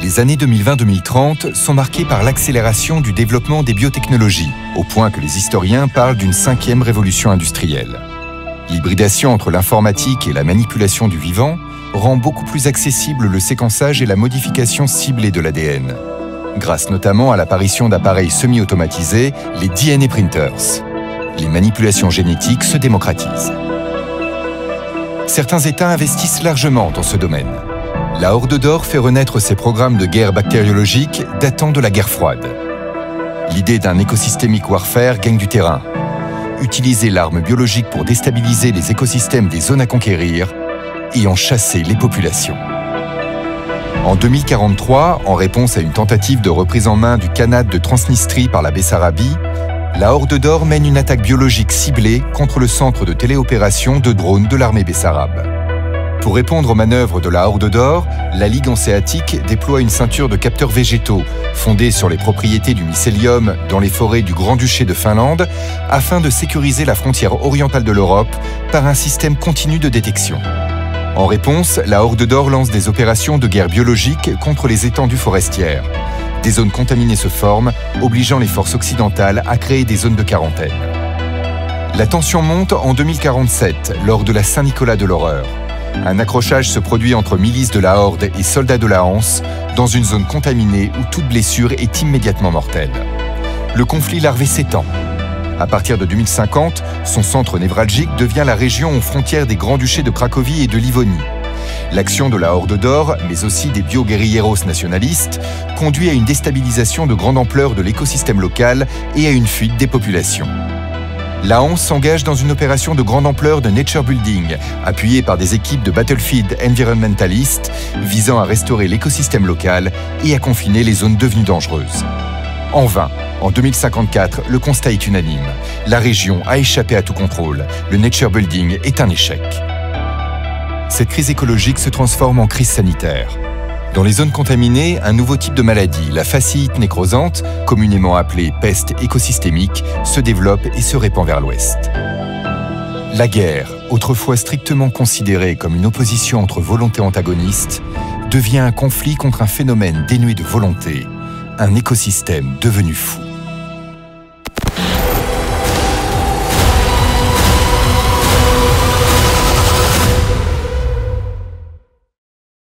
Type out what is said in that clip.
Les années 2020-2030 sont marquées par l'accélération du développement des biotechnologies, au point que les historiens parlent d'une 5e révolution industrielle. L'hybridation entre l'informatique et la manipulation du vivant rend beaucoup plus accessible le séquençage et la modification ciblée de l'ADN, grâce notamment à l'apparition d'appareils semi-automatisés, les DNA printers. Les manipulations génétiques se démocratisent. Certains États investissent largement dans ce domaine. La Horde d'Or fait renaître ses programmes de guerre bactériologique datant de la guerre froide. L'idée d'un écosystémique warfare gagne du terrain. Utiliser l'arme biologique pour déstabiliser les écosystèmes des zones à conquérir et en chasser les populations. En 2043, en réponse à une tentative de reprise en main du Khanat de Transnistrie par la Bessarabie, la Horde d'Or mène une attaque biologique ciblée contre le centre de téléopération de drones de l'armée bessarabe. Pour répondre aux manœuvres de la Horde d'Or, la Ligue hanséatique déploie une ceinture de capteurs végétaux fondée sur les propriétés du mycélium dans les forêts du Grand-Duché de Finlande afin de sécuriser la frontière orientale de l'Europe par un système continu de détection. En réponse, la Horde d'Or lance des opérations de guerre biologique contre les étendues forestières. Des zones contaminées se forment, obligeant les forces occidentales à créer des zones de quarantaine. La tension monte en 2047, lors de la Saint-Nicolas de l'horreur. Un accrochage se produit entre milices de la Horde et soldats de la Hanse, dans une zone contaminée où toute blessure est immédiatement mortelle. Le conflit larvé s'étend. À partir de 2050, son centre névralgique devient la région aux frontières des grands-duchés de Cracovie et de Livonie. L'action de la Horde d'Or, mais aussi des bio-guerrilleros nationalistes, conduit à une déstabilisation de grande ampleur de l'écosystème local et à une fuite des populations. La Hanse s'engage dans une opération de grande ampleur de nature building, appuyée par des équipes de battlefield environmentalistes visant à restaurer l'écosystème local et à confiner les zones devenues dangereuses. En vain, en 2054, le constat est unanime. La région a échappé à tout contrôle. Le nature building est un échec. Cette crise écologique se transforme en crise sanitaire. Dans les zones contaminées, un nouveau type de maladie, la fasciite nécrosante, communément appelée peste écosystémique, se développe et se répand vers l'ouest. La guerre, autrefois strictement considérée comme une opposition entre volontés antagonistes, devient un conflit contre un phénomène dénué de volonté, un écosystème devenu fou.